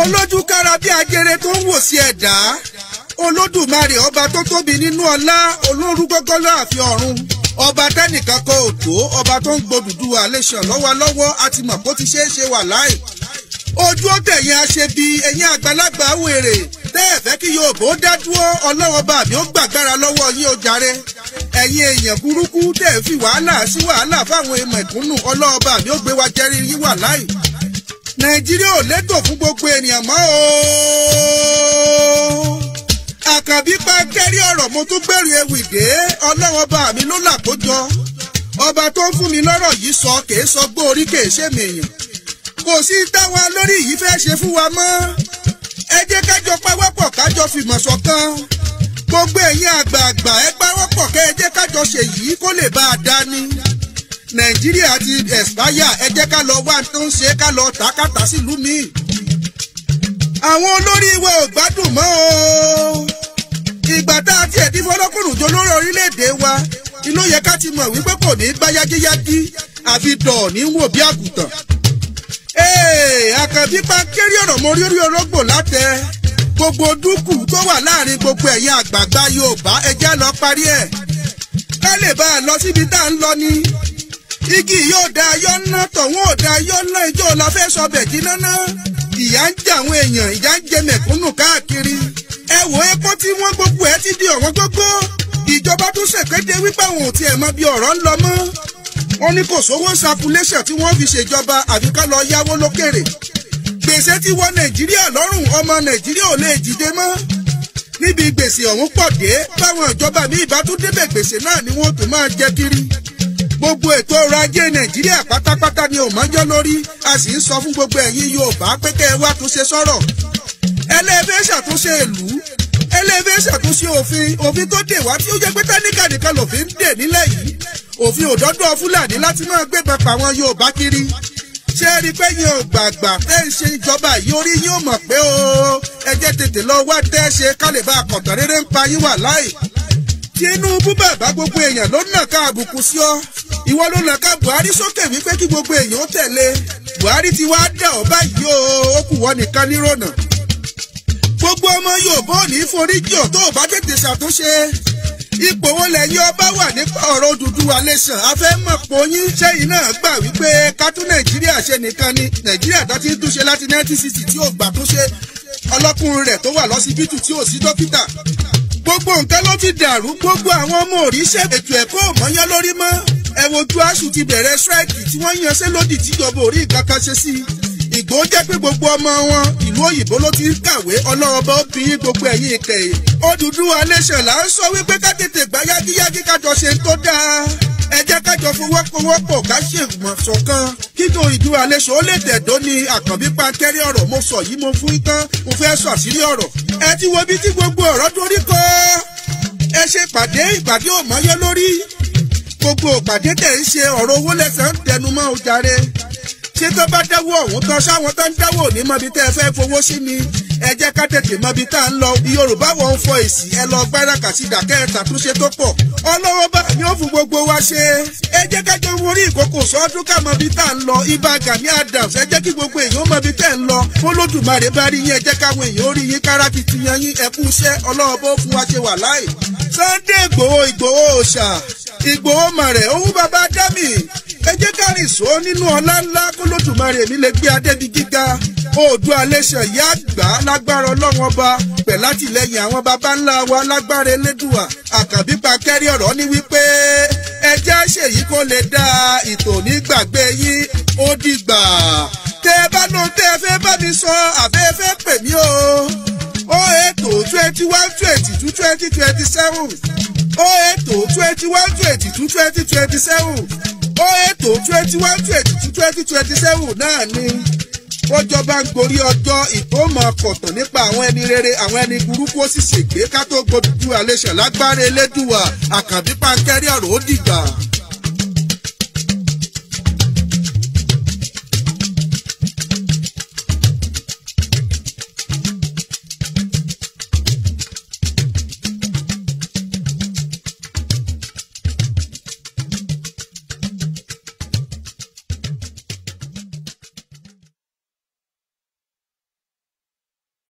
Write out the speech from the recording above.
olójú kára bí ajere tó ń wò sí ẹ̀dá olódùmarè ọba tó tóbi nínú ọlá olórúgọ́gọ́ láàfin ọ̀run ọba tẹ́nìkan kò tó ọba tó ń gbódùdúwà nation lọ́wọ́lọ́wọ́ àti mọ̀ kó ti ṣeé ṣe wà láì ojú ó tẹ̀yìn aṣebi ẹ̀yìn àgbàlagbà wèrè tẹ́ ẹ̀ fẹ́ kí Yorùbá dá dúró ọlọ́wọ́ bá mi ó gbàgbára lọ́wọ́ yín ó jàre ẹ̀yin èèyàn burúkú tẹ́ ẹ̀ fi wàhálà sí wàhálà fáwọn èèmọ̀ ìkúnnù ọlọ́wọ́ bá mi ó gbé wa jẹ́rí yín wà láì Nàìjíríà ò létò fún gbogbo ènìyàn mọ́ o Àkànbí pa kẹ́rí ọ̀rọ̀ mo tún gbẹ̀rù ewì dé ọlọ́wọ́ bá mi ló làkójọ ọba tó ń fún mi lọ́rọ̀ yìí sọ kèé sọ gbó orí kèé ṣèmì èèyàn kò sí táwọn lórí yìí fẹ́ ṣe fún wa mọ́ ẹ jẹ́ kájọ pawọ́pọ̀ kájọ fìmọ̀ ṣọ̀kan gbogbo ẹ̀yin àgbààgbà ẹ pawọ́pọ̀ kẹ́ ẹ jẹ́ kájọ ṣe yìí kó lè bá a dání Nàìjíríà ti ẹ̀spáyà ẹ jẹ́ ká lọ wá tó ń ṣe ká lọ tàkàtà sílùú mi àwọn olórí wa ò gbádùn mọ́ o ìgbà tá a tiẹ̀ dín fọlọ́kùnrin jọ lórí orílẹ̀-èdè wa inú yẹ ká ti mọ̀ wípé kò ní gbá yágíyágí àfi dọ̀ ní wò bí àgùntàn. Àkànbí pa kéré ọ̀rọ̀ mo rí orógbò látẹ gbogbo dúkù tó wà láàrin gbogbo ẹ̀yin àgbààgbà Yorùbá ẹjẹ́ lọ parí ẹ̀ ká lè bá a lọ síbi tá a ń lọ ní. Igi yóò da ayọ́ ná tọ̀hún ò da ayọ́ ná ijó la fẹ́ sọ bẹ̀ jí náná ìyà ń jẹ àwọn èèyàn ìyà ń jẹ mẹ̀kúnnù káàkiri ẹ wò epo tí wọ́n gbogbo ẹ ti di ọ̀wọ́n gógó ìjọba tún ṣèkéde wípé àwọn ò tiẹ̀ mọ bí ọ̀rọ̀ ń lọ mọ́ wọ́n ní kò sówó circulation tí wọ́n fi ṣèjọba àfi ká lọ yáwó lókèrè gbèsè tí wọ Nàìjíríà lọ́rùn ọmọ Nàìjíríà ò lè dìde mọ́ níbi gbèsè ọ̀hún pọ̀ dé báwọn ìjọba mi ìbá tún débẹ̀ gbèsè náà ni wọ́n tún máa jẹ kiri gbogbo ètò ọrọ̀ ajé Nàìjíríà pátápátá ni ò mọ́jọ́ lórí a sì ń sọ fún gbogbo ẹ̀yin Yorùbá pé kẹ́ ẹ wá túnṣe sọ̀rọ̀ ẹlẹ́ẹ̀fẹ́ ṣàtúnṣe ìlú ẹlẹ́ẹ̀fẹ́ ṣàtúnṣe òfin tó dè wá tí ó jẹ́ pé tẹ́níkà nìkan lòfin dè nílẹ̀ yìí òfin òdọ́dọ́ Fúlàní láti máa gbébọn pa àwọn Yorùbá kiri ṣé rí pé yín ò gbàgbà tẹ́ ń ṣe ìjọba yìí orí yín ò mọ̀ pé o ẹ jẹ́ tètè lọ wá tẹ́ ṣe ká lè bá àkọ̀tàn rere ń pa yín wà láì Tinubu bàbá gbogbo èèyàn ló nà ká àbùkù sí ọ ìwọ ló nà ká Buhari sókè wípé kí gbogbo èèyàn ó tẹ̀lé Buhari ti wá dà ọ́ báyìí o ó kù wọ́n nìkan nírònà gbogbo ọmọ Yorùbá ò ní foríjì ọ́ tó o bá tètè ṣàtúnṣe ipò wo lẹ́yìn ọba wà nípa ọ̀rọ̀ Odùduwà nation afẹ́ mọ̀ pòyín sẹ́yìn náà gbà wípé ká tún Nàìjíríà ṣe nìkan ni Nàìjíríà tó ti ń túnṣe láti 1960 tí ò gbà túnṣe ọlọ́kùnrin rẹ̀ tó wà lọ́sibítù tí ò sí dókítà gbogbo nǹkan ló ti dàrú gbogbo àwọn ọmọ òrìṣẹ́ ètò ẹ̀kọ́ òmọ́yán lórí mọ́ ẹ wojú aṣù ti bẹ̀rẹ̀ strike tí wọ́n yanṣẹ́ lódì tíjọba orí nǹkan kan ṣe sí Ìgbòho jẹ́ pé gbogbo ọmọ wọn ìlú òyìnbó ló ti ń kàwé ọlọ́ọ̀bọ obìnrin gbogbo ẹ̀yìn ìkẹyìn Odùduwà nation là ń sọ wípé ká tètè gbá yágíyágí kájọ ṣe tó dáa ẹ jẹ́ kájọ fọwọ́pọ̀ ká ṣe ìmọ̀ ṣọ̀kan kíkọ Odùduwà nation ó lè tẹ̀dó ní Àkànbí pa kẹ́rí ọ̀rọ̀ mo sọ yìí mo fún tán mo fẹ́ sọ àṣírí ọ̀rọ̀ ẹ ti wo bí tí gbogbo ọ̀rọ̀ dorí kọ́ ẹ ṣe ìpàdé òmọ́yọ́ lórí gbogbo ìpàdé tẹ̀ ń ṣe ọ̀rọ̀ owó lẹ́sàn án tẹnumọ́ ó jàre ṣé tó bá dáwọ́ ọ̀hún tán ṣáwọn tó ń dáwọ́ òní mọ́bi tẹ́ ẹ fẹ́ fowó sí ni ẹ jẹ́ ká tètè mọ́bi tá à ń lọ Yorùbá wọn ń fọ èsì ẹ lọ gbáràkà sí ìdàkẹ́ ẹ̀tàtúnṣe tó pọ̀ ọlọ́wọ́ bá ni ó fún gbogbo wa ṣe ẹ jẹ́ ká jọ orí ìkókò sọ́ọ́dún ká mọ́bi tá à ń lọ Ìbà Gani Adams ẹ jẹ́ kí gbogbo èèyàn mọ́bi tẹ́ ń lọ Olódùmarè bá rí yín ẹ jẹ́ káwọn èèyàn ó rí yín kára kìtìyàn yín ẹ kú iṣẹ́ ọlọ́wọ́ bó fún wa ṣe wà láì Sunday Ìgbòho òòṣà Ìgbòho màrẹ̀ owó bàbá dámì ẹ jẹ́ ká rìn só nínú ọlá ńlá k'Olódùmarè mi lè gbé adébi gíga Oòduà nation yá gbà lágbára Ọlọ́run ọba pẹ̀ látìlẹ́yìn àwọn baba ńlá wa lágbára Elédùà Àkànbí pa kẹ́rí ọ̀rọ̀ ní wípé ẹ jẹ́ ṣèyí kó lè dá ìtò nígbàgbé yín ó dìgbà tẹ́ ẹ bá lóun tẹ́ ẹ fẹ́ bá mi sọ àbẹ́ ẹ fẹ́ pè mí o 08021222027 08021222027 08021222027 náà ni bọ́jọba ń gorí ọjọ́ ìtòmọ̀ kọ̀tàn nípa àwọn ẹni rere àwọn ẹni burúkú ó sì ṣègbè ká tó gbódùdú àlẹ́ṣẹ̀ lágbára Elédùà Àkànbí pa kẹ́rí ọ̀rọ̀ ó dìgbà.